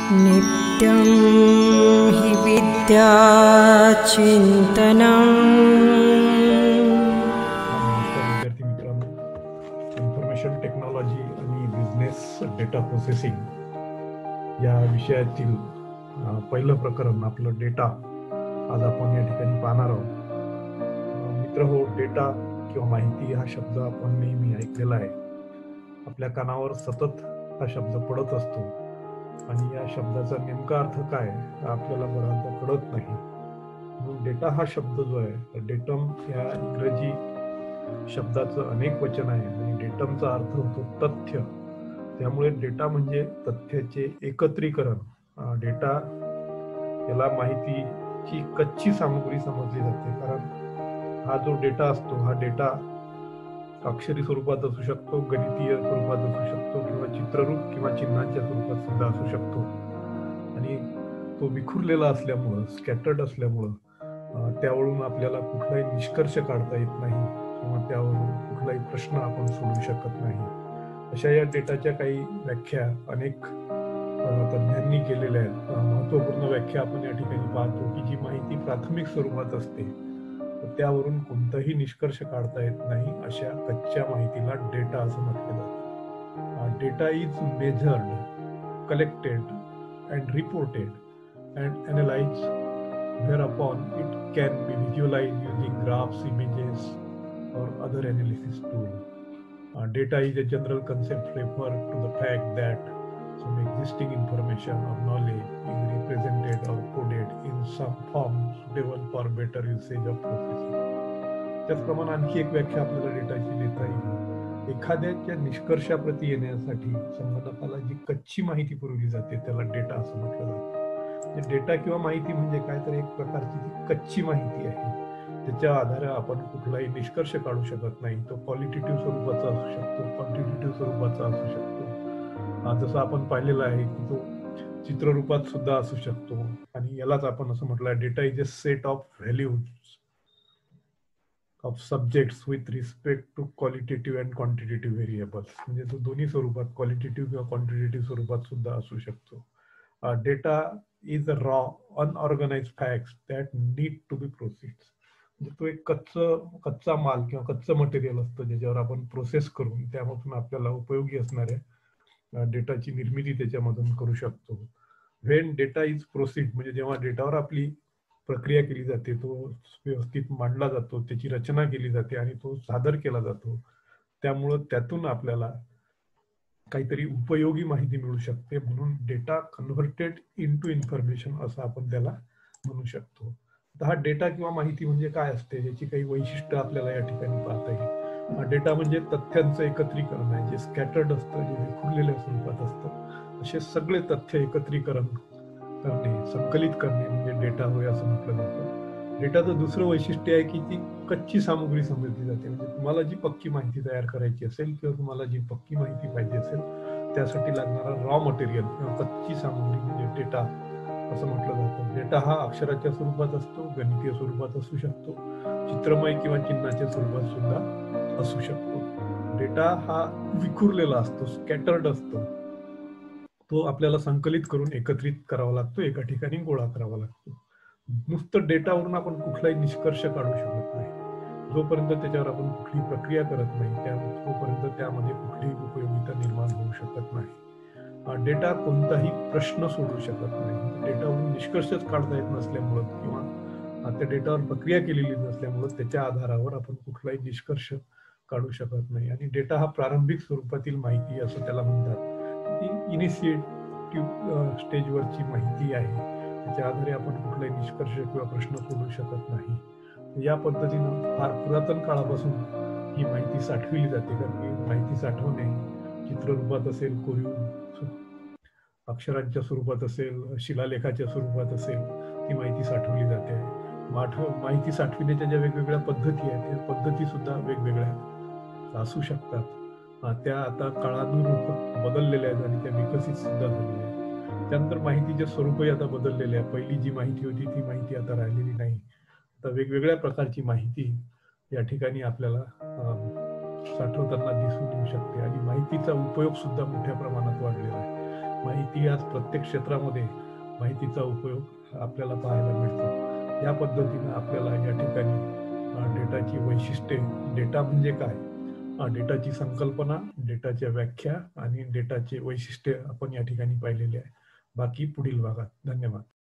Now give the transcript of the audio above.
नित्यं हि विद्याचिन्तनम्। विद्यार्थी मित्रांनो, इन्फॉर्मेशन टेक्नॉलॉजी आणि बिझनेस डेटा प्रोसेसिंग या विषयातील पहिलं प्रकरण आपलं डेटा आज आपण या ठिकाणी पाहणार आहोत. मित्र हो, डेटा किंवा माहिती हा शब्द आपण नेहमी ऐकलेला आहे. आपल्या कानावर सतत हा शब्द पडत असतो आणि या शब्दाचा नेमका अर्थ काय आपल्याला बऱ्याचदा कळत नाही. म्हणून डेटा हा शब्द जो आहे, डेटम या इंग्रजी शब्दाचं अनेक वचन आहे आणि डेटमचा अर्थ होतो तथ्य. त्यामुळे डेटा म्हणजे तथ्याचे एकत्रीकरण. डेटा याला माहितीची कच्ची सामग्री समजली जाते, कारण हा जो डेटा असतो हा डेटा अक्षरी स्वरूपात असू शकतो, गणितीय स्वरूपात असू शकतो किंवा चित्ररूप किंवा चिन्हांच्या स्वरूपात सुद्धा असू शकतो. आणि तो विखुरलेला असल्यामुळं, स्कॅटर्ड असल्यामुळं त्यावरून आपल्याला कुठलाही निष्कर्ष काढता येत नाही किंवा त्यावरून कुठलाही प्रश्न आपण सोडवू शकत नाही. अशा या डेटाच्या काही व्याख्या अनेक तज्ञांनी केलेल्या आहेत. महत्त्वपूर्ण व्याख्या आपण या ठिकाणी पाहतो की जी माहिती प्राथमिक स्वरूपात असते, त्यावरून कोणताही निष्कर्ष काढता येत नाही, अशा कच्च्या माहितीला डेटा असं म्हटलं जातं. Data is measured, collected and reported and analysed, whereupon it can be visualized using graphs, images or other analysis tool. Data is a general concept refer to the fact that some existing information or knowledge is represented or coded in some form suitable for better usage of processing. त्याचप्रमाणे आणखी एक व्याख्या आपल्याला डेटाची देता येईल. एखाद्याच्या निष्कर्षाप्रती येण्यासाठी संगणकाला जी कच्ची माहिती पुरवली जाते त्याला डेटा असं म्हटलं जातं. डेटा किंवा माहिती म्हणजे काय, तर एक प्रकारची ती कच्ची माहिती आहे. त्याच्या आधारे आपण कुठलाही निष्कर्ष काढू शकत नाही. तो क्वालिटेटिव्ह स्वरूपाचा असू शकतो, क्वांटिटेटिव्ह स्वरूपाचा असू शकतो. जसं आपण पाहिलेलं आहे की तो चित्ररूपात सुद्धा असू शकतो. आणि यालाच आपण असं म्हटलं, data is a set of values of subjects with respect to qualitative and quantitative variables. म्हणजे तो दोन्ही स्वरूपात, क्वालिटेटिव्ह किंवा क्वांटिटेटिव्ह स्वरूपात सुद्धा असू शकतो. Data is a raw, unorganized facts that need to be processed. म्हणजे तो एक कच्चा माल किंवा कच्चं मटेरियल असतं ज्याच्यावर आपण प्रोसेस करून त्यामधून आपल्याला उपयोगी असणाऱ्या डेटाची निर्मिती त्याच्यामधून करू शकतो. व्हेन डेटा इज प्रोसीड, म्हणजे जेव्हा डेटावर आपली प्रक्रिया केली जाते, तो व्यवस्थित मांडला जातो, त्याची रचना केली जाते आणि तो सादर केला जातो. त्यामुळं त्यातून आपल्याला काहीतरी उपयोगी माहिती मिळू शकते. म्हणून डेटा कन्व्हर्टेड इनटू इन्फॉर्मेशन असं आपण त्याला म्हणू शकतो. तर हा डेटा किंवा माहिती म्हणजे काय असते, याची काही वैशिष्ट्य आपल्याला या ठिकाणी पाहता येईल. डेटा म्हणजे तथ्यांचं एकत्रीकरण आहे, जे स्कॅटर्ड असतं, जे विखुरलेल्या स्वरूपात असतं. असे सगळे तथ्य एकत्रीकरण करणे, संकलित करणे म्हणजे डेटा होय असं म्हटलं जातं. डेटाचं दुसरं वैशिष्ट्य आहे की ती कच्ची सामग्री समजली जाते. म्हणजे तुम्हाला जी पक्की माहिती तयार करायची असेल किंवा तुम्हाला जी पक्की माहिती पाहिजे असेल त्यासाठी लागणारा रॉ मटेरियल किंवा कच्ची सामग्री म्हणजे डेटा असं म्हटलं जातं. डेटा हा अक्षराच्या स्वरूपात असतो, गणितीय स्वरूपात असू शकतो, चित्रमय किंवा चिन्हाच्या स्वरूपात सुद्धा असू शकतो. डेटा हा विखुरलेला असतो, स्कॅटर्ड असतो. तो आपल्याला संकलित करून एकत्रित करावा लागतो, एका ठिकाणी गोळा करावा लागतो. नुसतं डेटावरून आपण कुठलाही निष्कर्ष काढू शकत नाही. जोपर्यंत त्याच्यावर आपण कुठली प्रक्रिया करत नाही तोपर्यंत त्यामध्ये कुठलीही उपयोगिता निर्माण होऊ शकत नाही. डेटा कोणताही प्रश्न सोडवू शकत नाही. डेटावरून निष्कर्षच काढता येत नसल्यामुळं किंवा त्या डेटावर प्रक्रिया केलेली नसल्यामुळं त्याच्या आधारावर आपण कुठलाही निष्कर्ष काढू शकत नाही. आणि डेटा हा प्रारंभिक स्वरूपातील माहिती असं त्याला म्हणतात. ती इनिशिएटिव्ह स्टेजवरची माहिती आहे. त्याच्या आधारे आपण कुठलाही निष्कर्ष किंवा प्रश्न सोडवू शकत नाही. या पद्धतीनं फार पुरातन काळापासून ही माहिती साठविली जाते. कारण की माहिती साठवणे चित्ररूपात असेल, कोरीव अक्षरांच्या स्वरूपात असेल, शिलालेखाच्या स्वरूपात असेल, ती माहिती साठवली जाते. माहिती साठविण्याच्या ज्या वेगवेगळ्या पद्धती आहेत त्या पद्धती सुद्धा वेगवेगळ्या असू शकतात. त्या आता काळानुरूप बदललेल्या आहेत आणि त्या विकसित सुद्धा झालेल्या आहेत. त्यानंतर माहितीचे स्वरूपही आता बदललेले आहे. पहिली जी माहिती होती ती माहिती आता राहिलेली नाही. आता वेगवेगळ्या प्रकारची माहिती या ठिकाणी आपल्याला साठवताना दिसून येऊ शकते आणि माहितीचा उपयोग सुद्धा मोठ्या प्रमाणात वाढलेला आहे. माहिती आज प्रत्येक क्षेत्रामध्ये माहितीचा उपयोग आपल्याला पाहायला मिळतो. या पद्धतीने आपल्याला या ठिकाणी डेटाची वैशिष्ट्ये, डेटा म्हणजे काय, डेटाची संकल्पना, डेटाच्या व्याख्या आणि डेटाचे वैशिष्ट्ये आपण या ठिकाणी पाहिलेले आहे. बाकी पुढील भागात. धन्यवाद.